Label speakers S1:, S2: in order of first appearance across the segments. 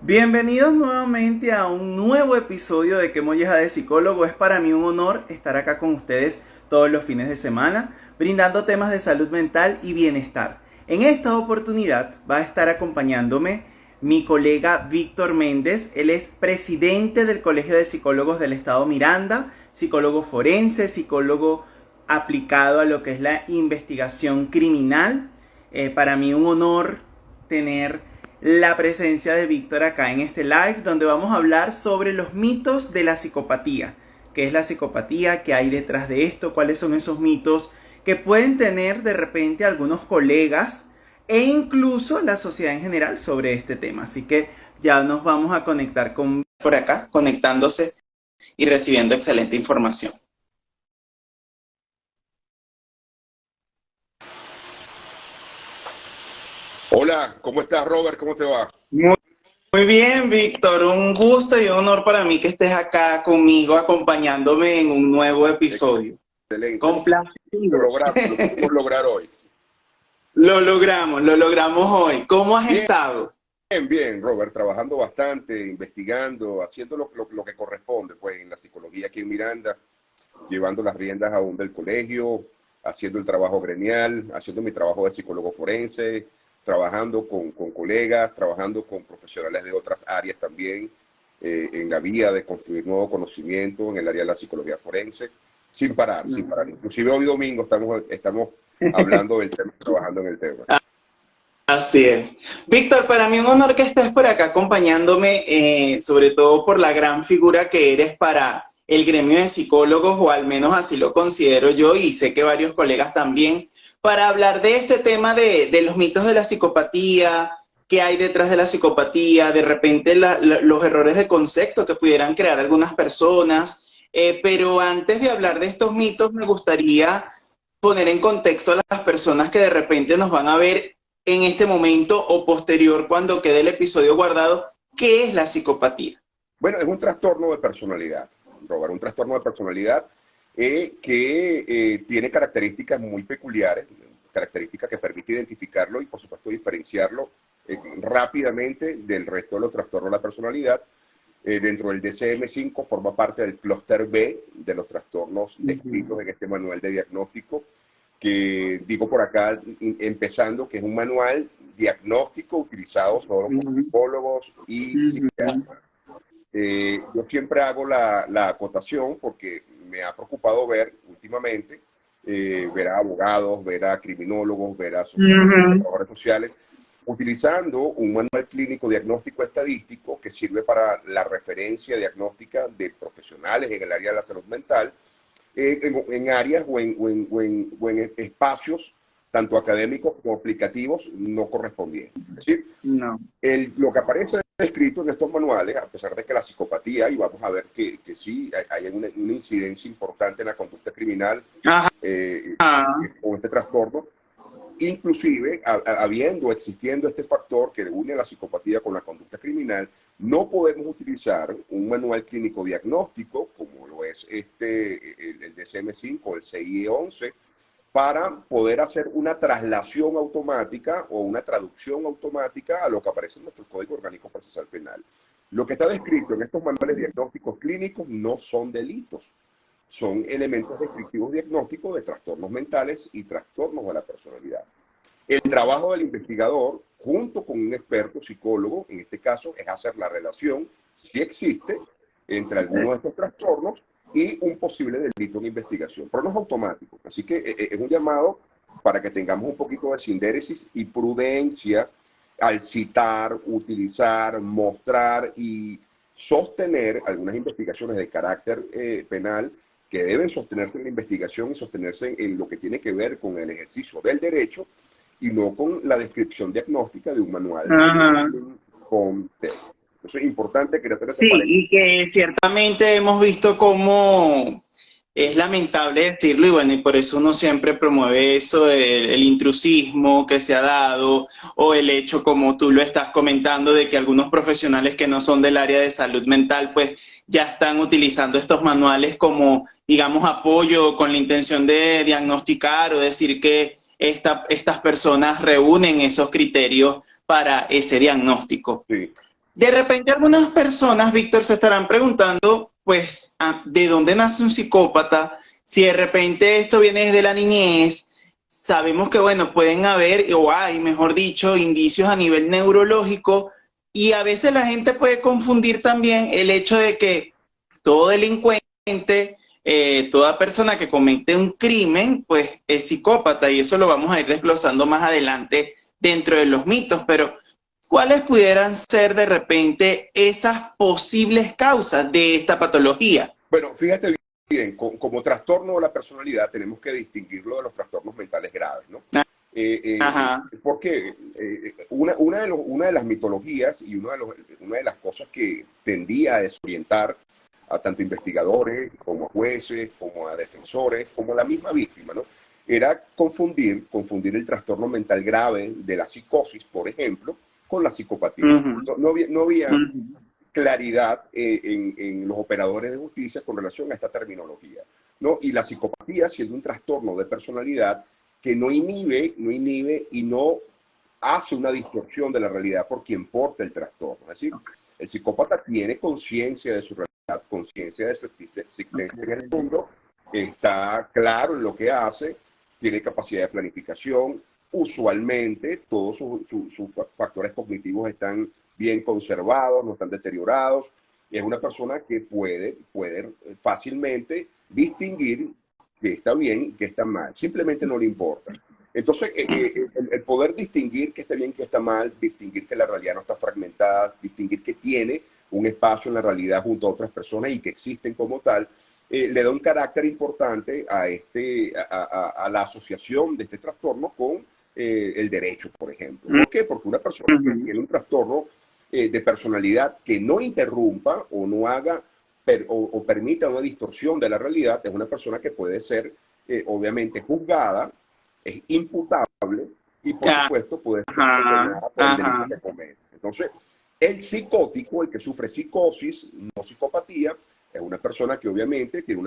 S1: Bienvenidos nuevamente a un nuevo episodio de Que Molleja de Psicólogo. Es para mí un honor estar acá con ustedes todos los fines de semana, brindando temas de salud mental y bienestar. En esta oportunidad va a estar acompañándome mi colega Víctor Méndez. Él es presidente del Colegio de Psicólogos del Estado Miranda, psicólogo forense, psicólogo aplicado a lo que es la investigación criminal. Para mí un honor tener la presencia de Víctor acá en este live, donde vamos a hablar sobre los mitos de la psicopatía. ¿Qué es la psicopatía? ¿Qué hay detrás de esto? ¿Cuáles son esos mitos que pueden tener de repente algunos colegas e incluso la sociedad en general sobre este tema? Así que ya nos vamos a conectar con por acá, conectándose y recibiendo excelente información.
S2: Hola, ¿cómo estás, Robert? ¿Cómo te va?
S1: Muy bien, Víctor, un gusto y un honor para mí que estés acá conmigo, acompañándome en un nuevo episodio.
S2: Excelente. Lo
S1: Complacido.
S2: logramos, lo pudimos lograr hoy.
S1: Lo logramos hoy. ¿Cómo has
S2: Bien,
S1: estado?
S2: bien, Robert, trabajando bastante, investigando, haciendo lo que corresponde, pues, en la psicología aquí en Miranda, llevando las riendas aún del colegio, haciendo el trabajo gremial, haciendo mi trabajo de psicólogo forense, trabajando con colegas, trabajando con profesionales de otras áreas también, en la vía de construir nuevo conocimiento en el área de la psicología forense, sin parar, sin parar. Inclusive hoy domingo estamos hablando del tema, trabajando en el tema.
S1: Así es. Víctor, para mí un honor que estés por acá acompañándome, sobre todo por la gran figura que eres para el gremio de psicólogos, o al menos así lo considero yo, y sé que varios colegas también, para hablar de este tema de los mitos de la psicopatía, qué hay detrás de la psicopatía, de repente los errores de concepto que pudieran crear algunas personas. Pero antes de hablar de estos mitos, me gustaría poner en contexto a las personas que de repente nos van a ver en este momento o posterior cuando quede el episodio guardado. ¿Qué es la psicopatía?
S2: Bueno, es un trastorno de personalidad, Robert, un trastorno de personalidad que tiene características muy peculiares, características que permite identificarlo y, por supuesto, diferenciarlo rápidamente del resto de los trastornos de la personalidad. Dentro del DSM-5 forma parte del clúster B de los trastornos descritos en este manual de diagnóstico, que digo por acá, empezando, que es un manual diagnóstico utilizado solo por psicólogos y psiquiatras. Yo siempre hago la acotación porque me ha preocupado ver últimamente, ver a abogados, ver a criminólogos, ver a trabajadores sociales, utilizando un manual clínico diagnóstico estadístico que sirve para la referencia diagnóstica de profesionales en el área de la salud mental, en áreas o en espacios tanto académicos como aplicativos no correspondientes. Es decir,
S1: No.
S2: lo que aparece escrito en estos manuales, a pesar de que la psicopatía, y vamos a ver que sí hay una incidencia importante en la conducta criminal
S1: Ajá.
S2: con este trastorno, inclusive existiendo este factor que une la psicopatía con la conducta criminal, no podemos utilizar un manual clínico diagnóstico como lo es el DSM-5 o el CIE-11 para poder hacer una traslación automática o una traducción automática a lo que aparece en nuestro Código Orgánico Procesal Penal. Lo que está descrito en estos manuales diagnósticos clínicos no son delitos, son elementos descriptivos diagnósticos de trastornos mentales y trastornos de la personalidad. El trabajo del investigador, junto con un experto psicólogo, en este caso, es hacer la relación, si existe, entre algunos de estos trastornos y un posible delito en investigación, pero no es automático. Así que es un llamado para que tengamos un poquito de sindéresis y prudencia al citar, utilizar, mostrar y sostener algunas investigaciones de carácter penal que deben sostenerse en la investigación y sostenerse en lo que tiene que ver con el ejercicio del derecho y no con la descripción diagnóstica de un manual con texto. Eso es importante que
S1: Sí, y que ciertamente hemos visto cómo es lamentable decirlo, y bueno, y por eso uno siempre promueve eso, el intrusismo que se ha dado, o el hecho, como tú lo estás comentando, de que algunos profesionales que no son del área de salud mental, pues ya están utilizando estos manuales como, digamos, apoyo con la intención de diagnosticar o decir que estas personas reúnen esos criterios para ese diagnóstico.
S2: Sí.
S1: De repente algunas personas, Víctor, se estarán preguntando, pues, ¿de dónde nace un psicópata? Si de repente esto viene desde la niñez, sabemos que, bueno, pueden haber, o hay, mejor dicho, indicios a nivel neurológico, y a veces la gente puede confundir también el hecho de que todo delincuente, toda persona que comete un crimen, pues es psicópata, y eso lo vamos a ir desglosando más adelante dentro de los mitos, pero ¿cuáles pudieran ser de repente esas posibles causas de esta patología?
S2: Bueno, fíjate bien, como trastorno de la personalidad tenemos que distinguirlo de los trastornos mentales graves, ¿no?
S1: Ajá.
S2: Porque una de las mitologías y una de las cosas que tendía a desorientar a tanto investigadores como a jueces, como a defensores, como a la misma víctima, ¿no? Era confundir el trastorno mental grave de la psicosis, por ejemplo, con la psicopatía. No había claridad en los operadores de justicia con relación a esta terminología, ¿no? Y la psicopatía siendo un trastorno de personalidad que no inhibe y no hace una distorsión de la realidad por quien porta el trastorno. Es decir, el psicópata tiene conciencia de su realidad, conciencia de su existencia en el mundo, está claro en lo que hace, tiene capacidad de planificación, usualmente todos sus factores cognitivos están bien conservados, no están deteriorados, y es una persona que puede fácilmente distinguir que está bien y que está mal, simplemente no le importa. Entonces, el poder distinguir que está bien, que está mal, distinguir que la realidad no está fragmentada, distinguir que tiene un espacio en la realidad junto a otras personas y que existen como tal, le da un carácter importante a la asociación de este trastorno con el derecho, por ejemplo. ¿Por qué? Porque una persona que tiene un trastorno de personalidad que no interrumpa o no haga o permita una distorsión de la realidad, es una persona que puede ser obviamente juzgada, es imputable y por supuesto puede ser condenada por el delito que comete. Entonces, el psicótico, el que sufre psicosis, no psicopatía, es una persona que obviamente tiene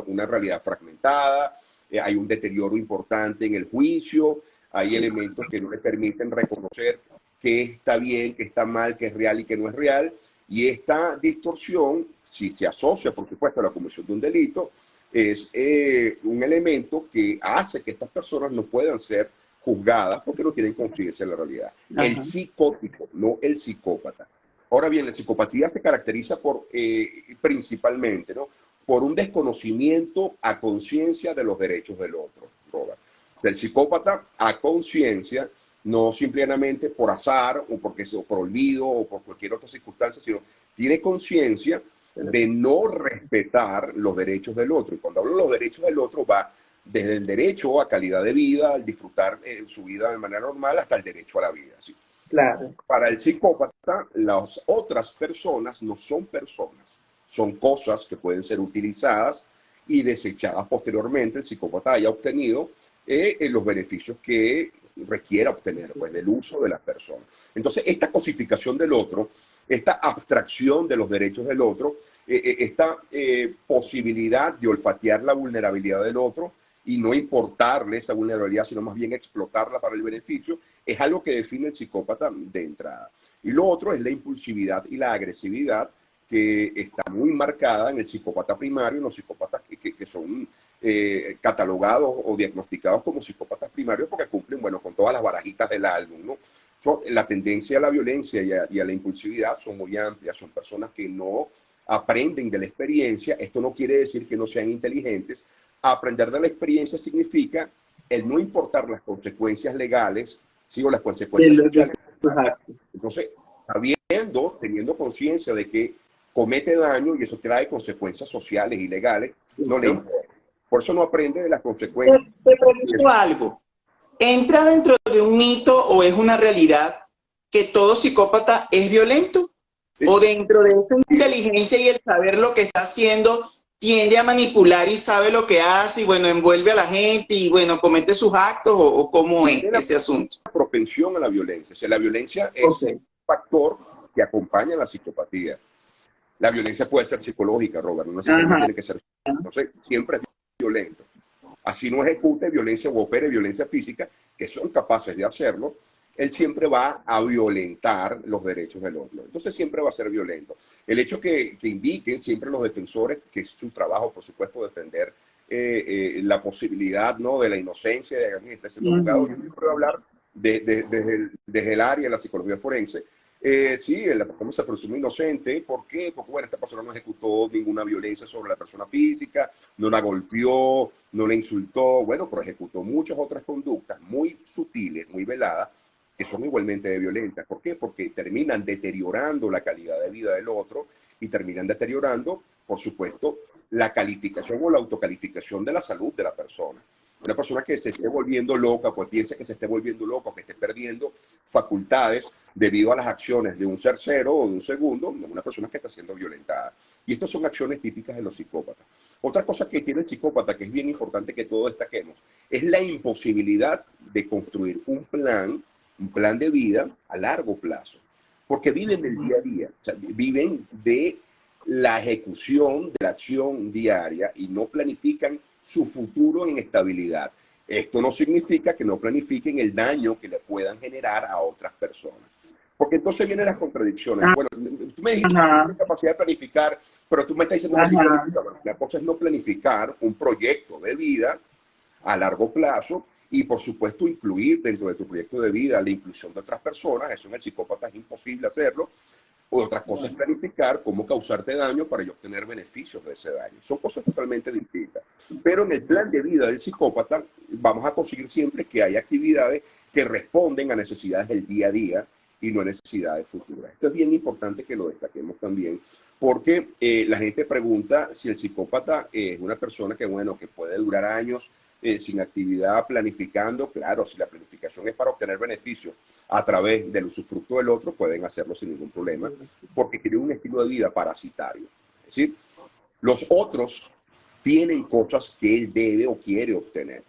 S2: una realidad fragmentada, hay un deterioro importante en el juicio, hay elementos que no le permiten reconocer qué está bien, qué está mal, qué es real y qué no es real. Y esta distorsión, si se asocia, por supuesto, a la comisión de un delito, es un elemento que hace que estas personas no puedan ser juzgadas porque no tienen conciencia de la realidad. El psicótico, no el psicópata. Ahora bien, la psicopatía se caracteriza principalmente, ¿no?, por un desconocimiento a conciencia de los derechos del otro, Robert. El psicópata a conciencia, no simplemente por azar o por olvido o por cualquier otra circunstancia, sino tiene conciencia de no respetar los derechos del otro. Y cuando hablo de los derechos del otro va desde el derecho a calidad de vida, al disfrutar su vida de manera normal, hasta el derecho a la vida, ¿sí?
S1: Claro.
S2: Para el psicópata, las otras personas no son personas, son cosas que pueden ser utilizadas y desechadas posteriormente. El psicópata haya obtenido los beneficios que requiera obtener, pues, del uso de las personas. Entonces, esta cosificación del otro, esta abstracción de los derechos del otro, esta posibilidad de olfatear la vulnerabilidad del otro y no importarle esa vulnerabilidad, sino más bien explotarla para el beneficio, es algo que define el psicópata de entrada. Y lo otro es la impulsividad y la agresividad, que está muy marcada en el psicópata primario, en los psicópatas que son catalogados o diagnosticados como psicópatas primarios porque cumplen, bueno, con todas las barajitas del álbum, ¿no? La tendencia a la violencia y a la impulsividad son muy amplias, son personas que no aprenden de la experiencia. Esto no quiere decir que no sean inteligentes. Aprender de la experiencia significa el no importar las consecuencias legales, ¿sí?, o las consecuencias sociales. Entonces, teniendo conciencia de que comete daño y eso trae consecuencias sociales y legales, no le importa. Por eso no aprende de las consecuencias.
S1: Te pregunto algo. ¿Entra dentro de un mito o es una realidad que todo psicópata es violento? ¿O dentro de esa inteligencia y el saber lo que está haciendo tiende a manipular y sabe lo que hace y, bueno, envuelve a la gente y, bueno, comete sus actos? ¿O cómo es ese asunto?
S2: Propensión a la violencia. O sea, la violencia es un factor que acompaña a la psicopatía. La violencia puede ser psicológica, Robert, no necesariamente tiene que ser. Entonces, siempre es violento. Así no ejecute violencia o opere violencia física, que son capaces de hacerlo, él siempre va a violentar los derechos del otro. Entonces siempre va a ser violento. El hecho que indiquen siempre los defensores, que es su trabajo, por supuesto, defender la posibilidad, ¿no?, de la inocencia de alguien que esté siendo juzgado. Yo siempre voy a hablar desde el área de la psicología forense. Sí, la persona se presume inocente. ¿Por qué? Porque, bueno, esta persona no ejecutó ninguna violencia sobre la persona física, no la golpeó, no la insultó, bueno, pero ejecutó muchas otras conductas muy sutiles, muy veladas, que son igualmente violentas. ¿Por qué? Porque terminan deteriorando la calidad de vida del otro y terminan deteriorando, por supuesto, la calificación o la autocalificación de la salud de la persona. Una persona que se esté volviendo loca, pues piensa que se esté volviendo loca, que esté perdiendo facultades debido a las acciones de un tercero o de un segundo, una persona que está siendo violentada. Y estas son acciones típicas de los psicópatas. Otra cosa que tiene el psicópata, que es bien importante que todos destaquemos, es la imposibilidad de construir un plan de vida a largo plazo. Porque viven del día a día, o sea, viven de la ejecución de la acción diaria y no planifican su futuro en estabilidad. Esto no significa que no planifiquen el daño que le puedan generar a otras personas. Porque entonces vienen las contradicciones. Bueno, tú me dijiste que tienes capacidad de planificar, pero tú me estás diciendo que sí planifica. Bueno, la cosa es no planificar un proyecto de vida a largo plazo y, por supuesto, incluir dentro de tu proyecto de vida la inclusión de otras personas. Eso en el psicópata es imposible hacerlo. Otra cosa es planificar cómo causarte daño para yo obtener beneficios de ese daño. Son cosas totalmente distintas. Pero en el plan de vida del psicópata vamos a conseguir siempre que haya actividades que responden a necesidades del día a día y no a necesidades futuras. Esto es bien importante que lo destaquemos también, porque la gente pregunta si el psicópata es una persona que, bueno, que puede durar años sin actividad, planificando. Claro, si la planificación es para obtener beneficios a través del usufructo del otro, pueden hacerlo sin ningún problema, porque tienen un estilo de vida parasitario. Es decir, los otros tienen cosas que él debe o quiere obtener.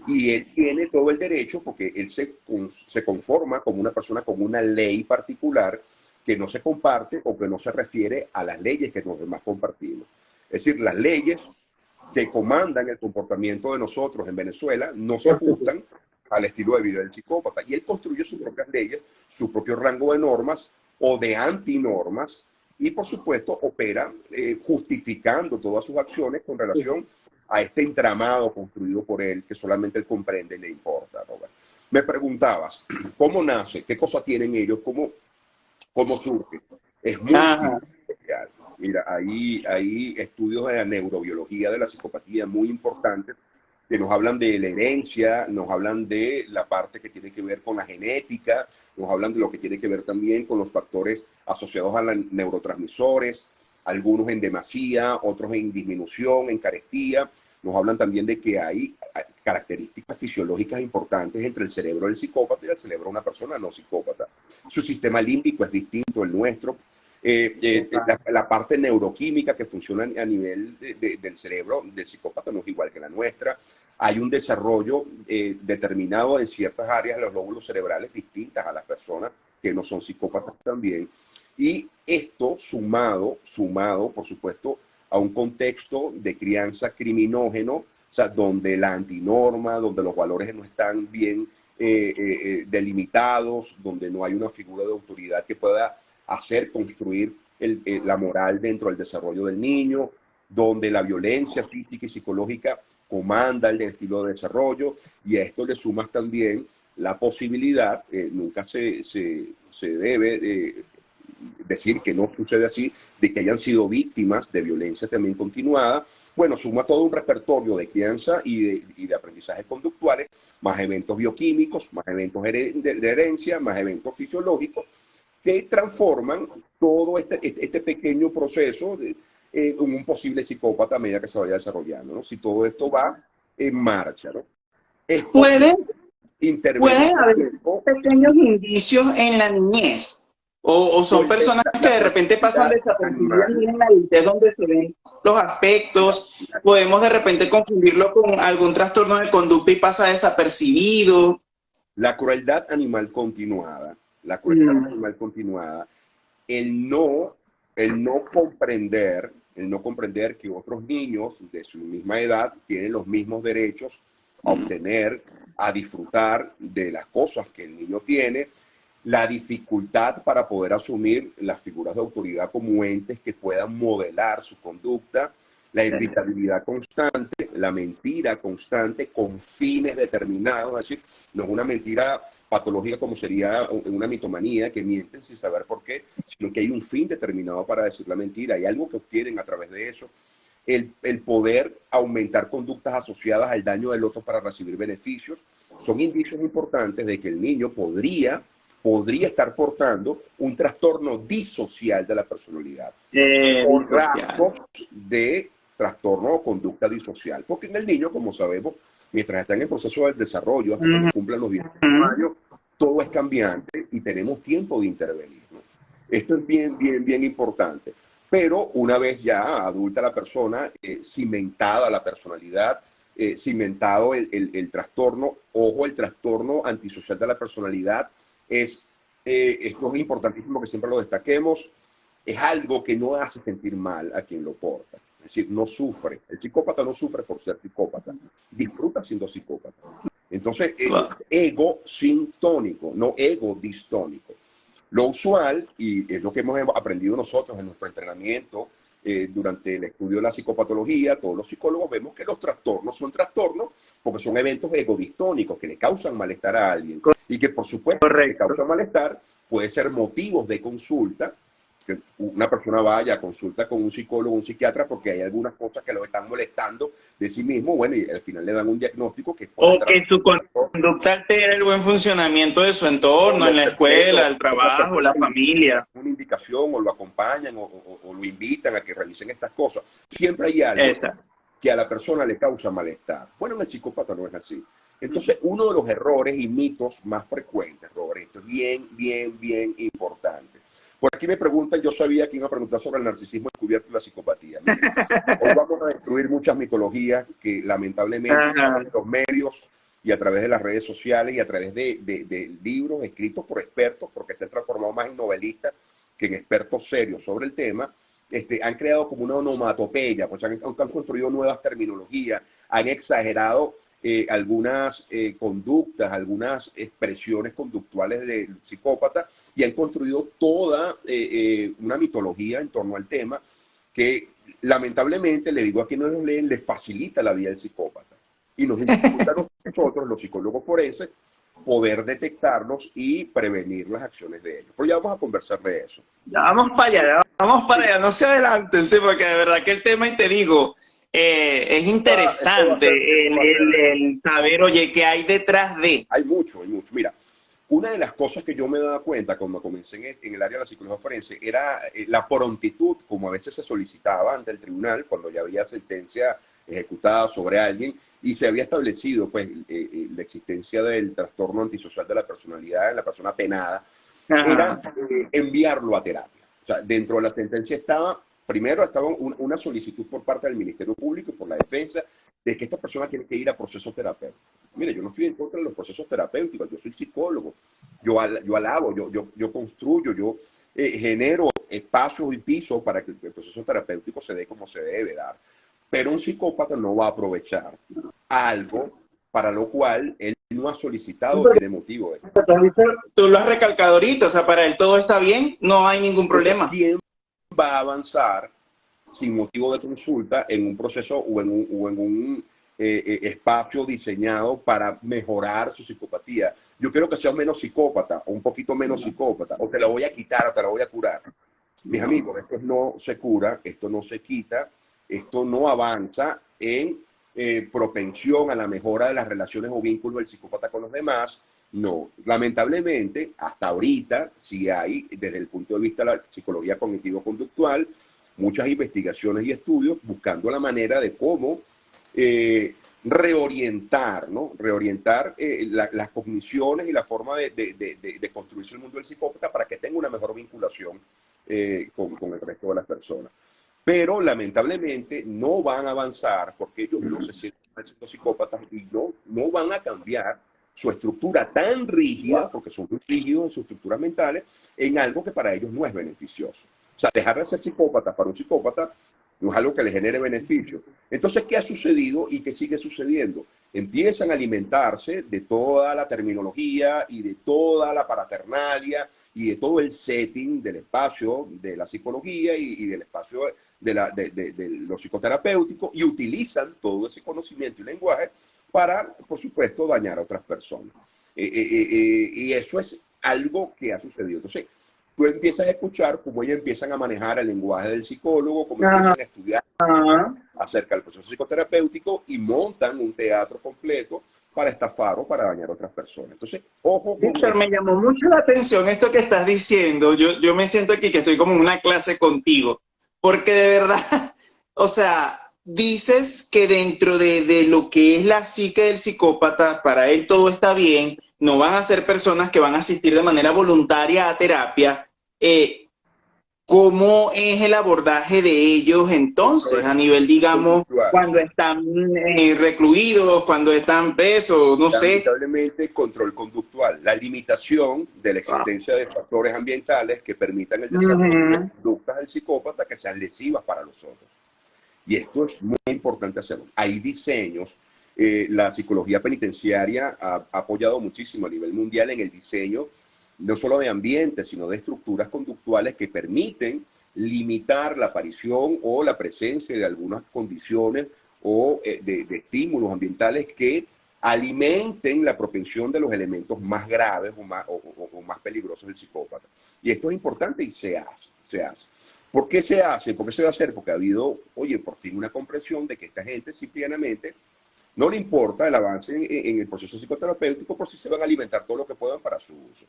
S2: Y él tiene todo el derecho, porque él se conforma como una persona con una ley particular que no se comparte o que no se refiere a las leyes que los demás compartimos. Es decir, las leyes que comandan el comportamiento de nosotros en Venezuela no se ajustan al estilo de vida del psicópata. Y él construye sus propias leyes, su propio rango de normas o de antinormas, y por supuesto opera justificando todas sus acciones con relación a este entramado construido por él, que solamente él comprende y le importa, Robert. Me preguntabas, ¿cómo nace? ¿Qué cosa tienen ellos? ¿Cómo surge? Es muy especial. Mira, hay estudios de la neurobiología de la psicopatía muy importantes que nos hablan de la herencia, nos hablan de la parte que tiene que ver con la genética, nos hablan de lo que tiene que ver también con los factores asociados a los neurotransmisores, algunos en demasía, otros en disminución, en carestía. Nos hablan también de que hay características fisiológicas importantes entre el cerebro del psicópata y el cerebro de una persona no psicópata. Su sistema límbico es distinto al nuestro. La parte neuroquímica que funciona a nivel del cerebro del psicópata no es igual que la nuestra. Hay un desarrollo determinado en ciertas áreas de los lóbulos cerebrales distintas a las personas que no son psicópatas también. Y esto sumado, por supuesto, a un contexto de crianza criminógeno, o sea, donde la antinorma, donde los valores no están bien delimitados, donde no hay una figura de autoridad que pueda hacer construir la moral dentro del desarrollo del niño, donde la violencia física y psicológica comanda el estilo de desarrollo, y a esto le sumas también la posibilidad, nunca se debe decir que no sucede así, de que hayan sido víctimas de violencia también continuada. Bueno, suma todo un repertorio de crianza y de aprendizajes conductuales, más eventos bioquímicos, más eventos de herencia, más eventos fisiológicos, que transforman todo este pequeño proceso en un posible psicópata a medida que se vaya desarrollando, ¿no? Si todo esto va en marcha, ¿no?
S3: Pueden haber pequeños indicios en la niñez, o son personas que de repente pasan desapercibidas y en la adultez donde se ven los aspectos. Podemos de repente confundirlo con algún trastorno de conducta y pasa desapercibido.
S2: La crueldad animal continuada, animal continuada, el no comprender que otros niños de su misma edad tienen los mismos derechos a obtener a disfrutar de las cosas que el niño tiene, la dificultad para poder asumir las figuras de autoridad como entes que puedan modelar su conducta, la irritabilidad constante, la mentira constante con fines determinados, es decir, no es una mentira patológica como sería una mitomanía, que mienten sin saber por qué, sino que hay un fin determinado para decir la mentira, hay algo que obtienen a través de eso. El poder aumentar conductas asociadas al daño del otro para recibir beneficios, son indicios importantes de que el niño podría estar portando un trastorno disocial de la personalidad, o rasgos de trastorno o conducta disocial. Porque en el niño, como sabemos, mientras está en el proceso del desarrollo, hasta que cumplan los 18 años, todo es cambiante y tenemos tiempo de intervenir, ¿no? Esto es bien importante. Pero una vez ya adulta la persona, cimentada la personalidad, cimentado el trastorno, ojo, el trastorno antisocial de la personalidad, esto es importantísimo que siempre lo destaquemos, es algo que no hace sentir mal a quien lo porta. Es decir, no sufre. El psicópata no sufre por ser psicópata, disfruta siendo psicópata. Entonces, ego sintónico, no ego distónico. Lo usual, y es lo que hemos aprendido nosotros en nuestro entrenamiento durante el estudio de la psicopatología, todos los psicólogos vemos que los trastornos son trastornos porque son eventos egodistónicos que le causan malestar a alguien. Y que, por supuesto, que causa malestar puede ser motivos de consulta, que una persona vaya a consulta con un psicólogo, un psiquiatra, porque hay algunas cosas que lo están molestando de sí mismo, bueno, y al final le dan un diagnóstico que...
S3: O que su conducta altera el buen funcionamiento de su entorno, en la escuela, el trabajo, la familia.
S2: Una indicación, o lo acompañan, o lo invitan a que realicen estas cosas. Siempre hay algo que a la persona le causa malestar. Bueno, en el psicópata no es así. Entonces, uno de los errores y mitos más frecuentes, Robert, esto es bien importante. Por aquí me preguntan, yo sabía que iba a preguntar sobre el narcisismo encubierto y la psicopatía. Miren, hoy vamos a destruir muchas mitologías que lamentablemente los medios y a través de las redes sociales y a través de libros escritos por expertos, porque se han transformado más en novelistas que en expertos serios sobre el tema, han creado como una onomatopeya, pues han construido nuevas terminologías, han exagerado algunas conductas, algunas expresiones conductuales del psicópata y han construido toda una mitología en torno al tema que lamentablemente, le digo a quienes nos leen, les facilita la vida del psicópata y nos dificulta a nosotros, los psicólogos forenses, poder detectarlos y prevenir las acciones de ellos. Pero ya vamos a conversar de eso.
S3: Ya vamos para allá, no se adelántense, porque de verdad que el tema, y te digo, es interesante el saber, oye, qué hay detrás de.
S2: Hay mucho. Mira, una de las cosas que yo me daba cuenta cuando comencé en el área de la psicología forense era la prontitud, como a veces se solicitaba ante el tribunal cuando ya había sentencia ejecutada sobre alguien y se había establecido pues la existencia del trastorno antisocial de la personalidad en la persona penada, era enviarlo a terapia. O sea, dentro de la sentencia primero estaba una solicitud por parte del Ministerio Público y por la defensa de que esta persona tiene que ir a proceso terapéutico. Mire, yo no estoy en contra de los procesos terapéuticos, yo soy psicólogo, yo alabo, yo construyo, yo genero espacios y pisos para que el proceso terapéutico se dé como se debe dar. Pero un psicópata no va a aprovechar algo para lo cual él no ha solicitado, tiene motivo de.
S3: Tú lo has recalcado ahorita, o sea, para él todo está bien, no hay ningún problema.
S2: ¿Quién va a avanzar sin motivo de consulta en un proceso o en un espacio diseñado para mejorar su psicopatía? Yo quiero que seas menos psicópata o un poquito menos psicópata, o te la voy a quitar o te la voy a curar. Mis amigos, esto no se cura, esto no se quita, esto no avanza en propensión a la mejora de las relaciones o vínculos del psicópata con los demás. No, lamentablemente, hasta ahorita sí hay, desde el punto de vista de la psicología cognitivo-conductual, muchas investigaciones y estudios buscando la manera de cómo reorientar, ¿no? Reorientar las cogniciones y la forma de construirse el mundo del psicópata para que tenga una mejor vinculación con el resto de las personas. Pero lamentablemente no van a avanzar porque ellos no se sienten psicópatas y no van a cambiar su estructura tan rígida, porque son muy rígidos en sus estructuras mentales, en algo que para ellos no es beneficioso. O sea, dejar de ser psicópata para un psicópata no es algo que le genere beneficio. Entonces, ¿qué ha sucedido y qué sigue sucediendo? empiezan a alimentarse de toda la terminología y de toda la parafernalia y de todo el setting del espacio de la psicología y del espacio de lo psicoterapéutico, y utilizan todo ese conocimiento y lenguaje para, por supuesto, dañar a otras personas. Y eso es algo que ha sucedido. Entonces, tú empiezas a escuchar cómo ellos empiezan a manejar el lenguaje del psicólogo, cómo empiezan a estudiar acerca del proceso psicoterapéutico y montan un teatro completo para estafar o para dañar a otras personas. Entonces, ojo con
S3: Víctor, me llamó mucho la atención esto que estás diciendo. Yo me siento aquí que estoy como en una clase contigo, porque de verdad, o sea, dices que dentro de lo que es la psique del psicópata, para él todo está bien, no van a ser personas que van a asistir de manera voluntaria a terapia. ¿Cómo es el abordaje de ellos entonces a nivel, digamos, cuando están recluidos, cuando están presos, no sé?
S2: Lamentablemente, control conductual, la limitación de la existencia de factores ambientales que permitan el desarrollo de conductas del psicópata que sean lesivas para los otros. Y esto es muy importante hacerlo. Hay diseños, la psicología penitenciaria ha apoyado muchísimo a nivel mundial en el diseño no solo de ambientes, sino de estructuras conductuales que permiten limitar la aparición o la presencia de algunas condiciones o de estímulos ambientales que alimenten la propensión de los elementos más graves o más peligrosos del psicópata. Y esto es importante y se hace. ¿Por qué se hace? ¿Por qué se va a hacer? Porque ha habido, oye, por fin una comprensión de que esta gente simplemente no le importa el avance en el proceso psicoterapéutico, por si se van a alimentar todo lo que puedan para su uso.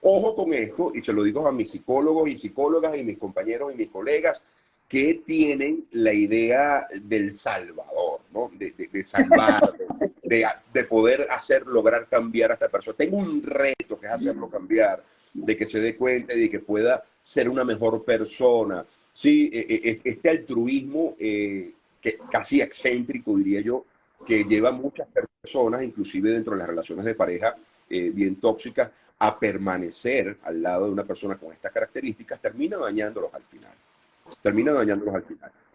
S2: Ojo con esto, y se lo digo a mis psicólogos y psicólogas y mis compañeros y mis colegas que tienen la idea del salvador, ¿no? De salvar, de poder lograr cambiar a esta persona. Tengo un reto que es hacerlo cambiar, de que se dé cuenta y de que pueda ser una mejor persona. Sí, este altruismo que casi excéntrico, diría yo, que lleva a muchas personas, inclusive dentro de las relaciones de pareja bien tóxicas, a permanecer al lado de una persona con estas características, termina dañándolos al final.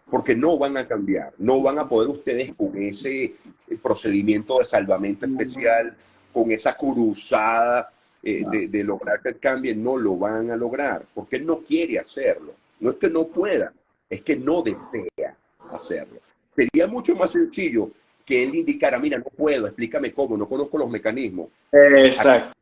S2: Porque no van a cambiar, no van a poder ustedes con ese procedimiento de salvamento especial, con esa cruzada de lograr que cambien, no lo van a lograr, porque él no quiere hacerlo. No es que no pueda, es que no desea hacerlo. Sería mucho más sencillo que él indicara, mira, no puedo, explícame cómo, no conozco los mecanismos.
S3: Exacto.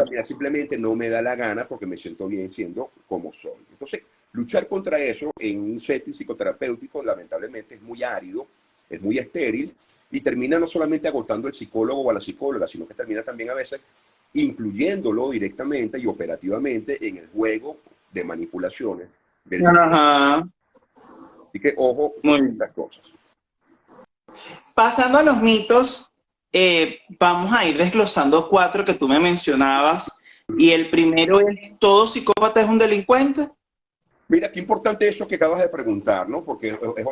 S2: Mira, simplemente no me da la gana porque me siento bien siendo como soy. Entonces, luchar contra eso en un setting psicoterapéutico lamentablemente es muy árido, es muy estéril y termina no solamente agotando al psicólogo o a la psicóloga, sino que termina también a veces incluyéndolo directamente y operativamente en el juego de manipulaciones del psicólogo. Así que ojo con estas cosas.
S3: Pasando a los mitos, vamos a ir desglosando 4 que tú me mencionabas. Y el primero es, ¿todo psicópata es un delincuente?
S2: Mira, qué importante eso que acabas de preguntar, ¿no? Porque es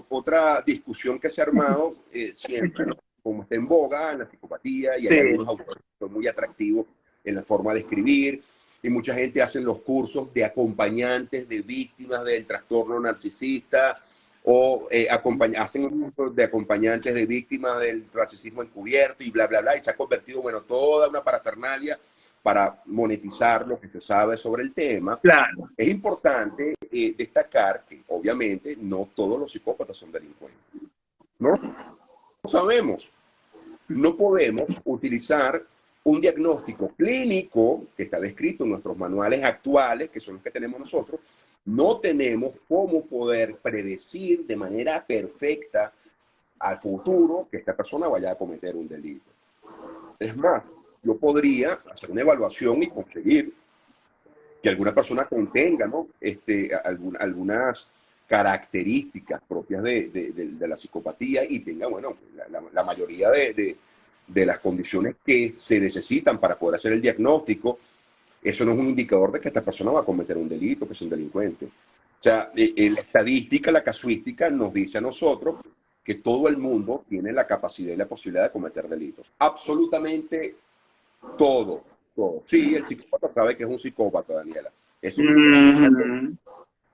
S2: otra discusión que se ha armado siempre, ¿no? Como está en boga en la psicopatía y hay algunos autores que son muy atractivos en la forma de escribir y mucha gente hace los cursos de acompañantes de víctimas del trastorno narcisista o hacen un curso de acompañantes de víctimas del narcisismo encubierto y bla, bla, bla, y se ha convertido, bueno, toda una parafernalia para monetizar lo que se sabe sobre el tema.
S3: Claro.
S2: Es importante destacar que, obviamente, no todos los psicópatas son delincuentes. No sabemos. No podemos utilizar un diagnóstico clínico que está descrito en nuestros manuales actuales, que son los que tenemos nosotros. No tenemos cómo poder predecir de manera perfecta al futuro que esta persona vaya a cometer un delito. Es más, yo podría hacer una evaluación y conseguir que alguna persona contenga, ¿no? algunas características propias de la psicopatía y tenga, bueno, la mayoría de las condiciones que se necesitan para poder hacer el diagnóstico. Eso no es un indicador de que esta persona va a cometer un delito, que es un delincuente. O sea, la estadística, la casuística nos dice a nosotros que todo el mundo tiene la capacidad y la posibilidad de cometer delitos. Absolutamente todo. Sí, el psicópata sabe que es un psicópata, Daniela. Eso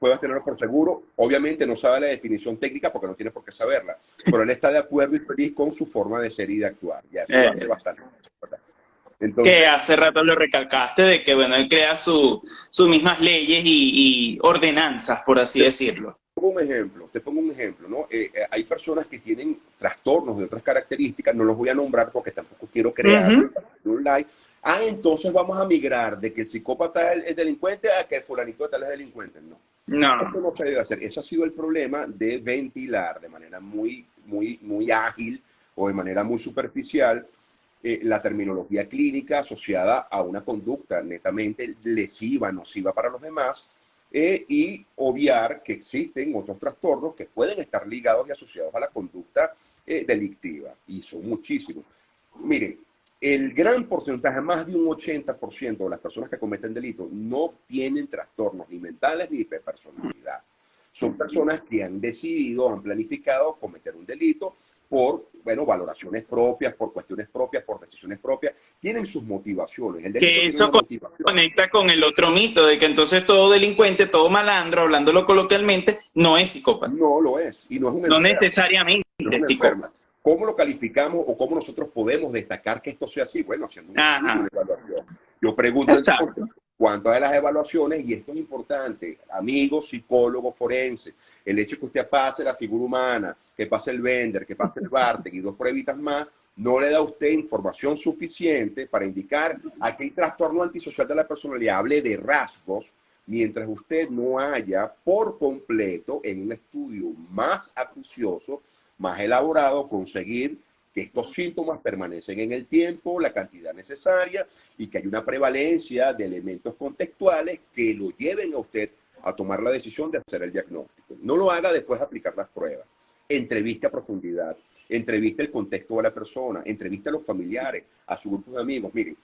S2: puedas tenerlo por seguro. Obviamente no sabe la definición técnica porque no tiene por qué saberla, pero él está de acuerdo y feliz con su forma de ser y de actuar. Ya eso lo hace bastante, ¿verdad? Entonces,
S3: que hace rato lo recalcaste de que, bueno, él crea sus mismas leyes y ordenanzas, por así decirlo.
S2: Te pongo un ejemplo, ¿no? Hay personas que tienen trastornos de otras características, no los voy a nombrar porque tampoco quiero crear un like. Entonces vamos a migrar de que el psicópata es delincuente a que el fulanito de tal es delincuente. No. Eso no se debe hacer. Eso ha sido el problema de ventilar de manera muy ágil o de manera muy superficial la terminología clínica asociada a una conducta netamente lesiva, nociva para los demás, y obviar que existen otros trastornos que pueden estar ligados y asociados a la conducta delictiva, y son muchísimos. Miren, el gran porcentaje, más de un 80% de las personas que cometen delitos no tienen trastornos ni mentales ni de personalidad. Son personas que han decidido, han planificado cometer un delito por, bueno, valoraciones propias, por cuestiones propias, por decisiones propias. Tienen sus motivaciones.
S3: Que eso conecta con el otro mito de que entonces todo delincuente, todo malandro, hablándolo coloquialmente, no es psicópata.
S2: No lo es. Y no es un
S3: enfermo. No necesariamente es psicópata.
S2: ¿Cómo lo calificamos o cómo nosotros podemos destacar que esto sea así? Bueno, haciendo una evaluación. Yo pregunto cuántas de las evaluaciones, y esto es importante, amigos psicólogos forenses, el hecho que usted pase la figura humana, que pase el Bender, que pase el Bartek y 2 pruebitas más, no le da a usted información suficiente para indicar a qué trastorno antisocial de la personalidad. Hable de rasgos, mientras usted no haya por completo en un estudio más acucioso, más elaborado, conseguir que estos síntomas permanecen en el tiempo, la cantidad necesaria, y que hay una prevalencia de elementos contextuales que lo lleven a usted a tomar la decisión de hacer el diagnóstico. No lo haga después de aplicar las pruebas. Entrevista a profundidad, entrevista el contexto de la persona, entrevista a los familiares, a su grupo de amigos. Miren,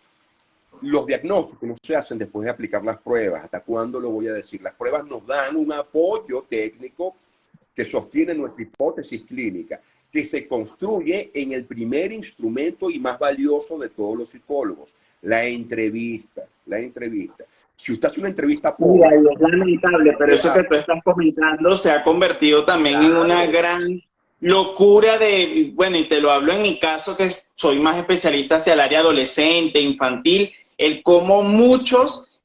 S2: los diagnósticos no se hacen después de aplicar las pruebas. ¿Hasta cuándo lo voy a decir? Las pruebas nos dan un apoyo técnico que sostiene nuestra hipótesis clínica, que se construye en el primer instrumento y más valioso de todos los psicólogos, la entrevista. Si usted hace una entrevista
S3: pública... Es lamentable, pero eso que tú estás comentando se ha convertido también en una gran locura de... Bueno, y te lo hablo en mi caso, que soy más especialista hacia el área adolescente, infantil, el cómo muchos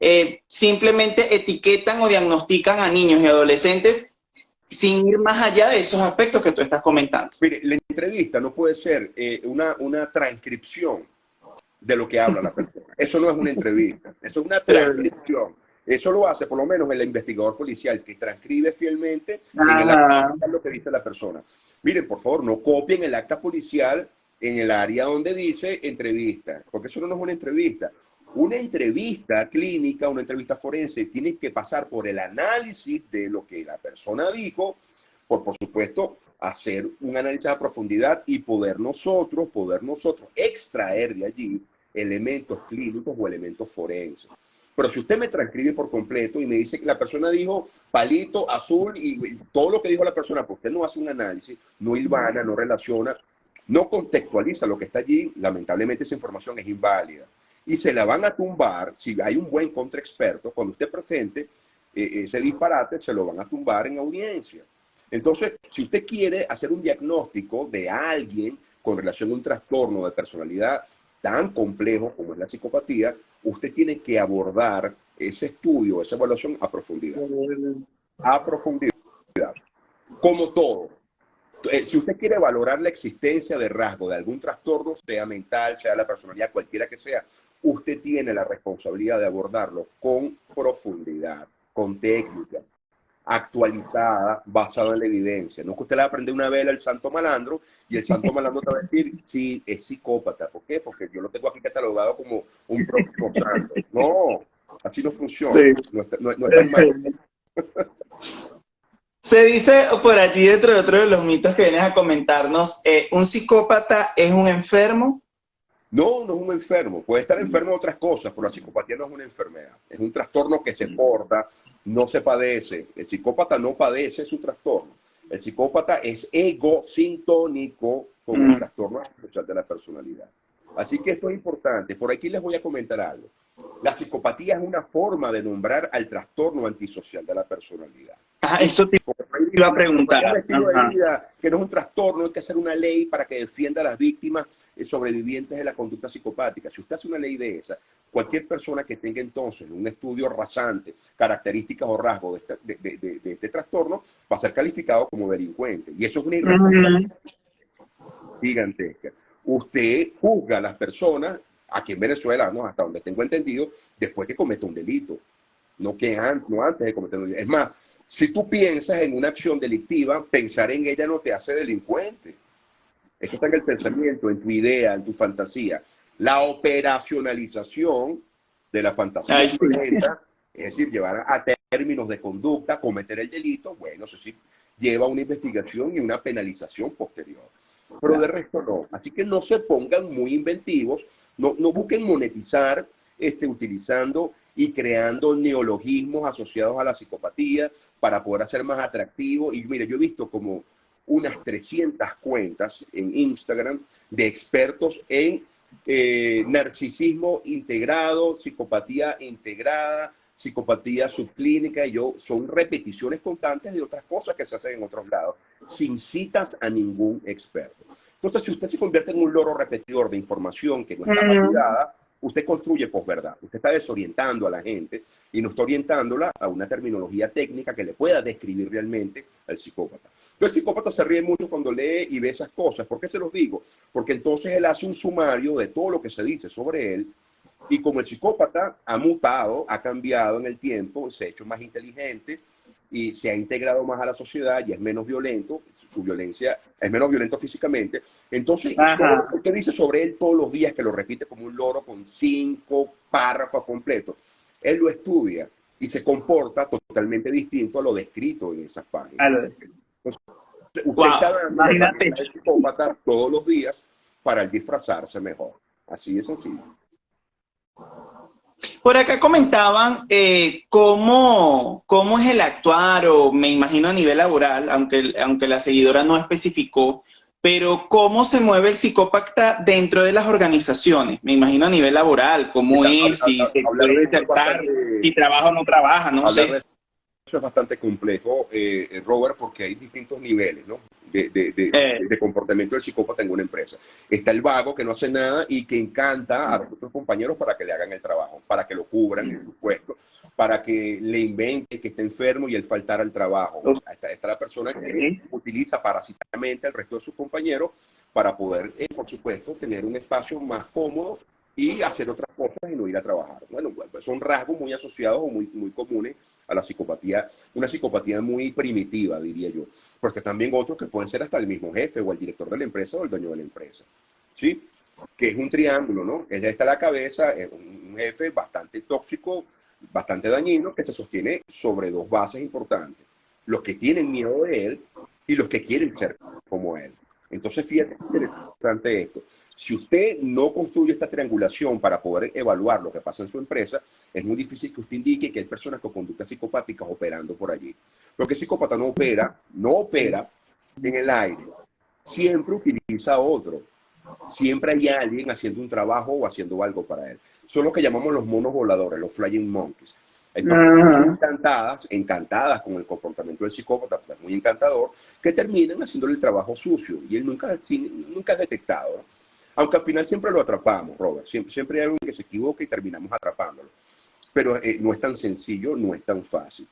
S3: simplemente etiquetan o diagnostican a niños y adolescentes sin ir más allá de esos aspectos que tú estás comentando.
S2: Mire, la entrevista no puede ser una transcripción de lo que habla la persona. Eso no es una entrevista, eso es una transcripción. Eso lo hace por lo menos el investigador policial, que transcribe fielmente en el acta lo que dice la persona. Miren, por favor, no copien el acta policial en el área donde dice entrevista, porque eso no es una entrevista. Una entrevista clínica, una entrevista forense, tiene que pasar por el análisis de lo que la persona dijo, por supuesto, hacer un análisis a profundidad y poder nosotros extraer de allí elementos clínicos o elementos forenses. Pero si usted me transcribe por completo y me dice que la persona dijo palito, azul y todo lo que dijo la persona, porque usted no hace un análisis, no hilvana, no relaciona, no contextualiza lo que está allí, lamentablemente esa información es inválida. Y se la van a tumbar, si hay un buen contraexperto, cuando usted presente ese disparate, se lo van a tumbar en audiencia. Entonces, si usted quiere hacer un diagnóstico de alguien con relación a un trastorno de personalidad tan complejo como es la psicopatía, usted tiene que abordar ese estudio, esa evaluación a profundidad. A profundidad. Como todo. Si usted quiere valorar la existencia de rasgo de algún trastorno, sea mental, sea la personalidad, cualquiera que sea, usted tiene la responsabilidad de abordarlo con profundidad, con técnica, actualizada, basada en la evidencia. No es que usted le va a prender una vela al santo malandro y el santo malandro te va a decir, sí, es psicópata. ¿Por qué? Porque yo lo tengo aquí catalogado como un próximo santo. No, así no funciona. Sí. No es tan mal.
S3: Se dice por allí, dentro de otro de los mitos que vienes a comentarnos, ¿un psicópata es un enfermo?
S2: No, no es un enfermo. Puede estar enfermo de otras cosas, pero la psicopatía no es una enfermedad. Es un trastorno que se porta, no se padece. El psicópata no padece su trastorno. El psicópata es egosintónico con el trastorno social de la personalidad. Así que esto es importante. Por aquí les voy a comentar algo. La psicopatía es una forma de nombrar al trastorno antisocial de la personalidad.
S3: Eso te iba a preguntar.
S2: Que no es un trastorno, hay que hacer una ley para que defienda a las víctimas sobrevivientes de la conducta psicopática. Si usted hace una ley de esa, cualquier persona que tenga entonces un estudio rasante, características o rasgos de este trastorno, va a ser calificado como delincuente. Y eso es una irresponsabilidad gigantesca. Usted juzga a las personas, aquí en Venezuela, ¿no?, hasta donde tengo entendido, después que comete un delito, no antes de cometer un delito. Es más, si tú piensas en una acción delictiva, pensar en ella no te hace delincuente. Eso está en el pensamiento, en tu idea, en tu fantasía. La operacionalización de la fantasía violenta, es decir, llevar a términos de conducta, cometer el delito, bueno, eso sí lleva una investigación y una penalización posterior. Pero de resto no. Así que no se pongan muy inventivos, no busquen monetizar utilizando y creando neologismos asociados a la psicopatía para poder hacer más atractivo. Y mire, yo he visto como unas 300 cuentas en Instagram de expertos en narcisismo integrado, psicopatía integrada, psicopatía subclínica, son repeticiones constantes de otras cosas que se hacen en otros lados, sin citas a ningún experto. Entonces, si usted se convierte en un loro repetidor de información que no está validada, usted construye posverdad. Usted está desorientando a la gente y no está orientándola a una terminología técnica que le pueda describir realmente al psicópata. El psicópata se ríe mucho cuando lee y ve esas cosas. ¿Por qué se los digo? Porque entonces él hace un sumario de todo lo que se dice sobre él, y como el psicópata ha mutado, ha cambiado en el tiempo, se ha hecho más inteligente y se ha integrado más a la sociedad y es menos violento, su violencia es menos violento físicamente, entonces todo lo que dice sobre él todos los días, que lo repite como un loro con 5 párrafos completos, él lo estudia y se comporta totalmente distinto a lo descrito en esas páginas. Entonces, usted está dando al psicópata todos los días para él disfrazarse mejor. Así de sencillo.
S3: Por acá comentaban cómo es el actuar, o me imagino a nivel laboral, aunque la seguidora no especificó, pero cómo se mueve el psicópata dentro de las organizaciones. Me imagino a nivel laboral, cómo es, si se puede desertar, si trabaja o no trabaja, no sé.
S2: Eso es bastante complejo, Robert, porque hay distintos niveles, ¿no?, de comportamiento del psicópata en una empresa. Está el vago que no hace nada y que encanta a otros compañeros para que le hagan el trabajo, para que lo cubran en su puesto, para que le invente que está enfermo y él faltar al trabajo. Está la persona que utiliza parasitariamente al resto de sus compañeros para poder, por supuesto, tener un espacio más cómodo y hacer otras cosas y no ir a trabajar. Bueno, son rasgos muy asociados o muy comunes a la psicopatía, una psicopatía muy primitiva, diría yo. Porque también otros que pueden ser hasta el mismo jefe o el director de la empresa o el dueño de la empresa, ¿sí? Que es un triángulo, ¿no? Ella está a la cabeza, es un jefe bastante tóxico, bastante dañino, que se sostiene sobre 2 bases importantes: los que tienen miedo de él y los que quieren ser como él. Entonces, fíjate, interesante esto. Si usted no construye esta triangulación para poder evaluar lo que pasa en su empresa, es muy difícil que usted indique que hay personas con conductas psicopáticas operando por allí. Porque el psicópata no opera en el aire. Siempre utiliza a otro. Siempre hay alguien haciendo un trabajo o haciendo algo para él. Son los que llamamos los monos voladores, los flying monkeys. Hay personas encantadas con el comportamiento del psicópata, es muy encantador, que terminan haciéndole el trabajo sucio y él nunca es detectado, ¿no? Aunque al final siempre lo atrapamos, Robert. Siempre hay alguien que se equivoca y terminamos atrapándolo. Pero no es tan sencillo, no es tan fácil.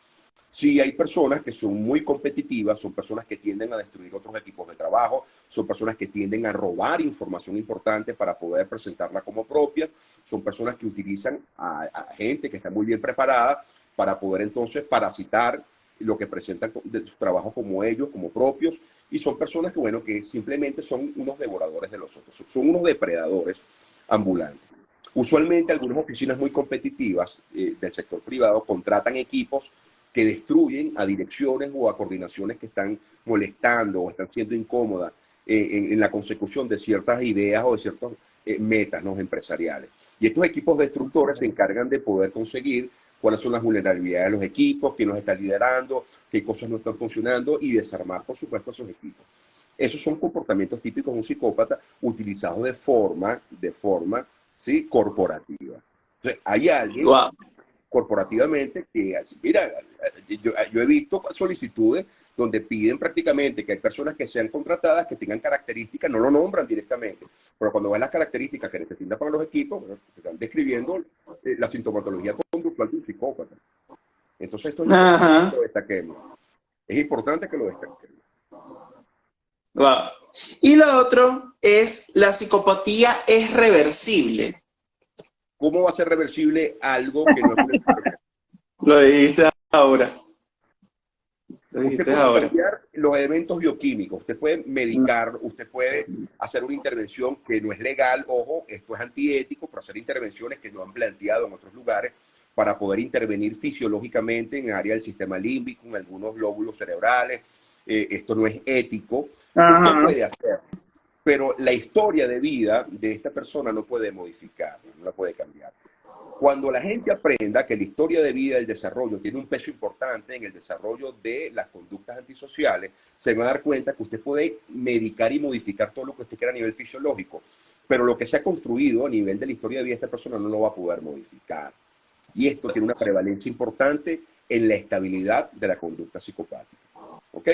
S2: Sí, hay personas que son muy competitivas, son personas que tienden a destruir otros equipos de trabajo, son personas que tienden a robar información importante para poder presentarla como propia, son personas que utilizan a gente que está muy bien preparada para poder entonces parasitar lo que presentan de sus trabajos como ellos, como propios, y son personas que, bueno, que simplemente son unos devoradores de los otros, son unos depredadores ambulantes. Usualmente algunas oficinas muy competitivas del sector privado contratan equipos que destruyen a direcciones o a coordinaciones que están molestando o están siendo incómodas en la consecución de ciertas ideas o de ciertas metas, ¿no?, empresariales. Y estos equipos destructores se encargan de poder conseguir cuáles son las vulnerabilidades de los equipos, quién los está liderando, qué cosas no están funcionando y desarmar, por supuesto, esos equipos. Esos son comportamientos típicos de un psicópata utilizados de forma, ¿sí?, corporativa. Entonces, hay alguien corporativamente que así, mira, yo he visto solicitudes donde piden prácticamente que hay personas que sean contratadas, que tengan características, no lo nombran directamente, pero cuando ves las características que necesitan para los equipos, bueno, te están describiendo la sintomatología conductual de un psicópata. Entonces esto es importante que lo destaquemos. Es importante que lo destaquemos.
S3: Wow. Y lo otro es, la psicopatía es reversible.
S2: ¿Cómo va a ser reversible algo que no es una enfermedad?
S3: Lo dijiste ahora.
S2: Usted puede cambiar los elementos bioquímicos, usted puede medicar, usted puede hacer una intervención que no es legal, ojo, esto es antiético, pero hacer intervenciones que no han planteado en otros lugares para poder intervenir fisiológicamente en el área del sistema límbico, en algunos lóbulos cerebrales. Esto no es ético. Usted puede hacer, pero la historia de vida de esta persona no puede modificarla, no la puede cambiar. Cuando la gente aprenda que la historia de vida del desarrollo tiene un peso importante en el desarrollo de las conductas antisociales, se va a dar cuenta que usted puede medicar y modificar todo lo que usted quiera a nivel fisiológico, pero lo que se ha construido a nivel de la historia de vida de esta persona no lo va a poder modificar. Y esto tiene una prevalencia importante en la estabilidad de la conducta psicopática. ¿Ok?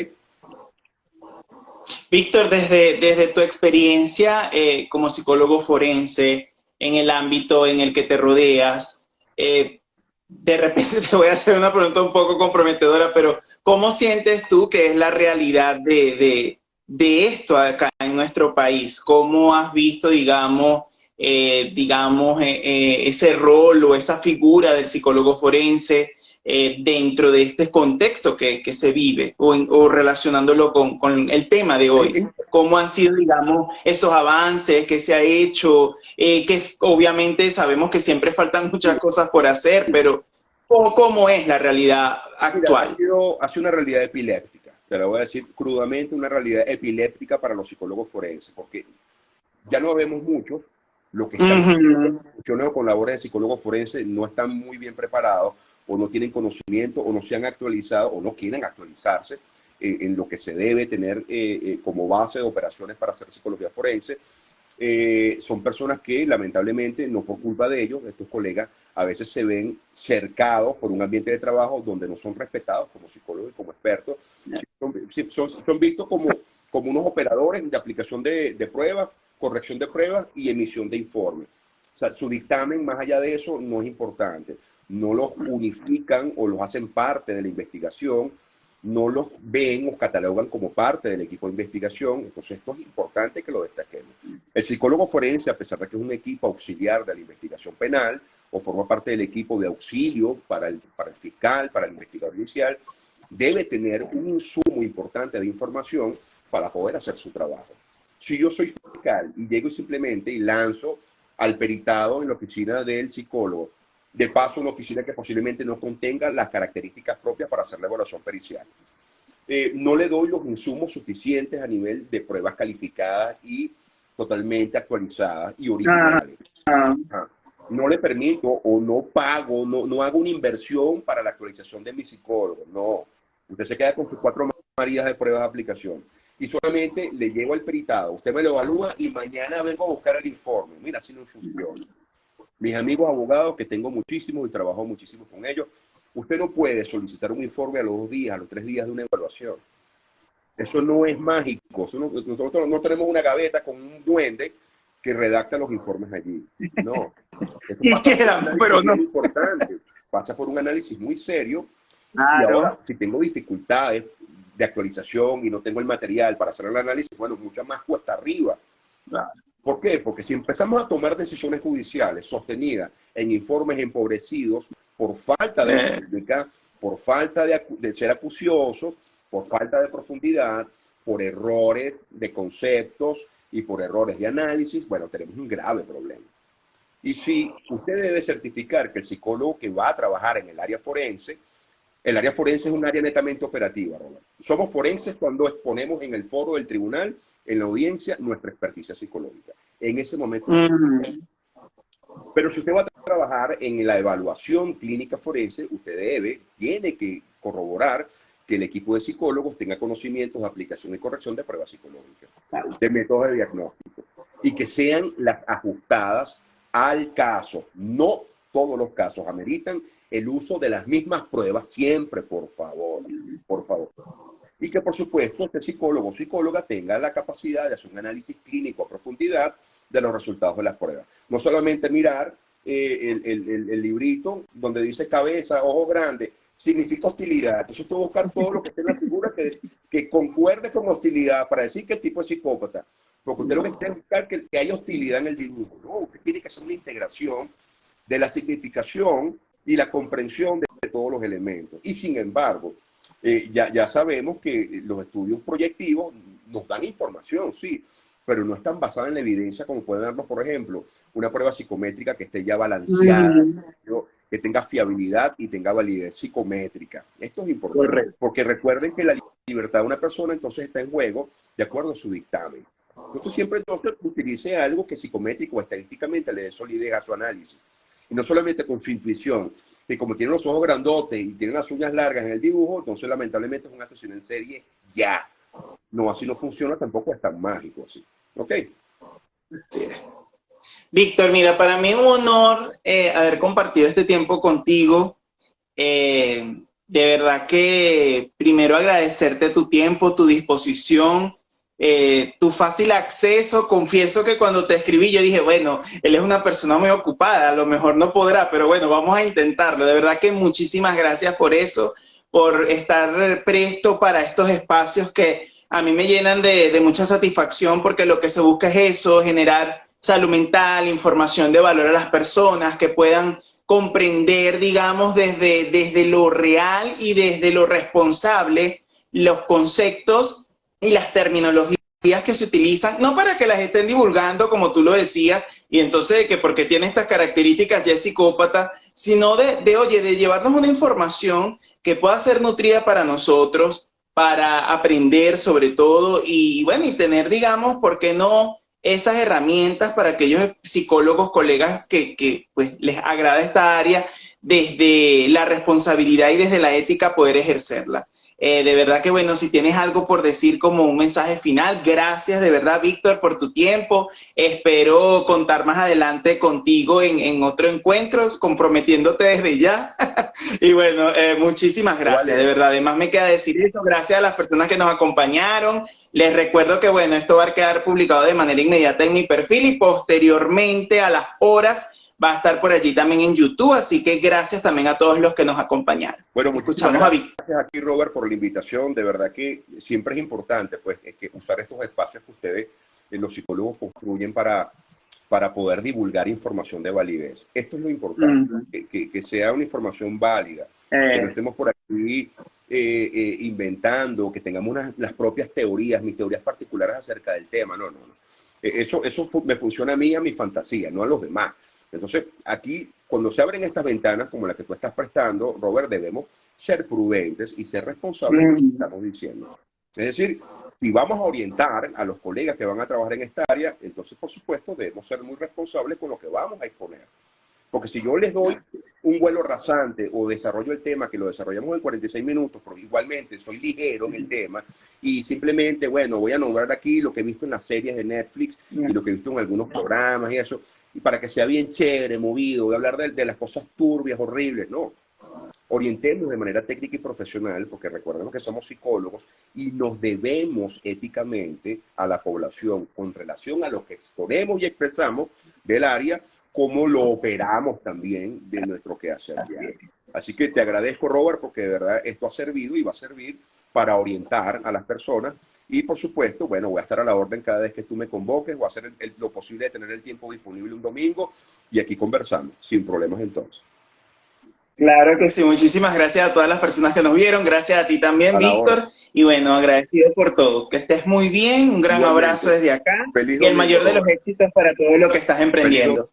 S3: Víctor, desde tu experiencia como psicólogo forense, en el ámbito en el que te rodeas, de repente te voy a hacer una pregunta un poco comprometedora, pero ¿cómo sientes tú que es la realidad de esto acá en nuestro país? ¿Cómo has visto, digamos, ese rol o esa figura del psicólogo forense dentro de este contexto que se vive o relacionándolo con el tema de hoy? ¿Cómo han sido, digamos, esos avances que se ha hecho? Que obviamente sabemos que siempre faltan muchas cosas por hacer, pero ¿cómo es la realidad actual?
S2: Mira, ha sido una realidad epiléptica. Te lo voy a decir crudamente, una realidad epiléptica para los psicólogos forenses, porque ya no vemos mucho. Lo que están funcionando con labores de psicólogos forenses no están muy bien preparados, o no tienen conocimiento, o no se han actualizado, o no quieren actualizarse en lo que se debe tener como base de operaciones para hacer psicología forense. Son personas que lamentablemente, no por culpa de ellos, estos colegas, a veces se ven cercados por un ambiente de trabajo donde no son respetados como psicólogos y como expertos. Son vistos como unos operadores de aplicación de pruebas, corrección de pruebas y emisión de informes. O sea, su dictamen, más allá de eso, no es importante. No los unifican o los hacen parte de la investigación, no los ven o catalogan como parte del equipo de investigación. Entonces esto es importante que lo destaquemos. El psicólogo forense, a pesar de que es un equipo auxiliar de la investigación penal o forma parte del equipo de auxilio para el fiscal, para el investigador judicial, debe tener un insumo importante de información para poder hacer su trabajo. Si yo soy fiscal y llego simplemente y lanzo al peritado en la oficina del psicólogo, de paso una oficina que posiblemente no contenga las características propias para hacer la evaluación pericial, no le doy los insumos suficientes a nivel de pruebas calificadas y totalmente actualizadas y originales. No le permito o no pago, no hago una inversión para la actualización de mi psicólogo. No, usted se queda con sus 4 marías de pruebas de aplicación y solamente le llego al peritado, usted me lo evalúa y mañana vengo a buscar el informe. Mira, así no funciona. Mis amigos abogados, que tengo muchísimos y trabajo muchísimo con ellos, usted no puede solicitar un informe a los 2 días, a los 3 días de una evaluación. Eso no es mágico. Nosotros no tenemos una gaveta con un duende que redacta los informes allí. No. Pero no. Es importante. Pasa por un análisis muy serio. Claro. Y ahora, si tengo dificultades de actualización y no tengo el material para hacer el análisis, bueno, mucho más cuesta arriba. Claro. ¿Por qué? Porque si empezamos a tomar decisiones judiciales sostenidas en informes empobrecidos por falta de técnica, por falta de ser acuciosos, por falta de profundidad, por errores de conceptos y por errores de análisis, bueno, tenemos un grave problema. Y si usted debe certificar que el psicólogo que va a trabajar en el área forense es un área netamente operativa, Robert. Somos forenses cuando exponemos en el foro del tribunal, en la audiencia, nuestra experticia psicológica. En ese momento. Pero si usted va a trabajar en la evaluación clínica forense, usted tiene que corroborar que el equipo de psicólogos tenga conocimientos de aplicación y corrección de pruebas psicológicas, de métodos de diagnóstico, y que sean las ajustadas al caso, no todos los casos ameritan el uso de las mismas pruebas siempre, por favor, por favor. Y que, por supuesto, este psicólogo o psicóloga tenga la capacidad de hacer un análisis clínico a profundidad de los resultados de las pruebas. No solamente mirar el librito donde dice cabeza, ojo grande, significa hostilidad. Entonces, tú buscar todo lo que esté en la figura que concuerde con hostilidad para decir qué tipo de psicópata. Porque usted lo que quiere buscar que haya hostilidad en el dibujo, ¿no? Usted tiene que hacer una integración de la significación y la comprensión de todos los elementos. Y sin embargo, ya sabemos que los estudios proyectivos nos dan información, sí, pero no están basadas en la evidencia como pueden darnos, por ejemplo, una prueba psicométrica que esté ya balanceada, que tenga fiabilidad y tenga validez psicométrica. Esto es importante, correcto, porque recuerden que la libertad de una persona entonces está en juego de acuerdo a su dictamen. Entonces siempre utilice algo que psicométrico o estadísticamente le dé solidez a su análisis. Y no solamente con su intuición, que como tiene los ojos grandotes y tiene las uñas largas en el dibujo, entonces lamentablemente es una asesino en serie ya. No, así no funciona, tampoco es tan mágico así. ¿Ok?
S3: Sí. Víctor, mira, para mí es un honor haber compartido este tiempo contigo. De verdad que primero agradecerte tu tiempo, tu disposición, tu fácil acceso. Confieso que cuando te escribí yo dije, bueno, él es una persona muy ocupada, a lo mejor no podrá, pero bueno, vamos a intentarlo. De verdad que muchísimas gracias por eso, por estar presto para estos espacios que a mí me llenan de mucha satisfacción, porque lo que se busca es eso, generar salud mental, información de valor a las personas, que puedan comprender, digamos, desde lo real y desde lo responsable los conceptos y las terminologías que se utilizan, no para que las estén divulgando, como tú lo decías, y entonces que porque tiene estas características ya es psicópata, sino oye, de llevarnos una información que pueda ser nutrida para nosotros, para aprender sobre todo, y bueno, y tener, digamos, ¿por qué no?, esas herramientas para aquellos psicólogos, colegas que pues les agrada esta área, desde la responsabilidad y desde la ética poder ejercerla. De verdad que bueno, si tienes algo por decir como un mensaje final, gracias de verdad, Víctor, por tu tiempo. Espero contar más adelante contigo en otro encuentro, comprometiéndote desde ya. Y bueno, muchísimas gracias, vale, de verdad. Además me queda decir eso, gracias a las personas que nos acompañaron. Les recuerdo que bueno, esto va a quedar publicado de manera inmediata en mi perfil y posteriormente a las horas va a estar por allí también en YouTube, así que gracias también a todos los que nos acompañaron.
S2: Bueno, escuchamos a Víctor. Gracias a ti, Robert, por la invitación. De verdad que siempre es importante pues, que usar estos espacios que ustedes, los psicólogos, construyen para poder divulgar información de validez. Esto es lo importante, que sea una información válida, que no estemos por aquí inventando, que tengamos las propias teorías, mis teorías particulares acerca del tema. No. Eso me funciona a mí, a mi fantasía, no a los demás. Entonces, aquí, cuando se abren estas ventanas, como la que tú estás prestando, Robert, debemos ser prudentes y ser responsables de lo que estamos diciendo. Es decir, si vamos a orientar a los colegas que van a trabajar en esta área, entonces, por supuesto, debemos ser muy responsables con lo que vamos a exponer. Porque si yo les doy un vuelo rasante o desarrollo el tema, que lo desarrollamos en 46 minutos, pero igualmente soy ligero en el tema, y simplemente, bueno, voy a nombrar aquí lo que he visto en las series de Netflix y lo que he visto en algunos programas y eso, y para que sea bien chévere, movido, voy a hablar de las cosas turbias, horribles, no. Orientemos de manera técnica y profesional, porque recordemos que somos psicólogos y nos debemos éticamente a la población con relación a lo que exponemos y expresamos del área, como lo operamos también de nuestro quehacer diario. Así que te agradezco, Robert, porque de verdad esto ha servido y va a servir para orientar a las personas. Y por supuesto, bueno, voy a estar a la orden cada vez que tú me convoques, voy a hacer lo posible de tener el tiempo disponible un domingo y aquí conversamos, sin problemas entonces.
S3: Claro que sí, muchísimas gracias a todas las personas que nos vieron, gracias a ti también, Víctor, y bueno, agradecido por todo. Que estés muy bien, un gran abrazo desde acá y el mayor de los éxitos para todo lo que estás emprendiendo.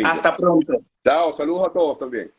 S3: Hasta pronto.
S2: Chao, saludos a todos también.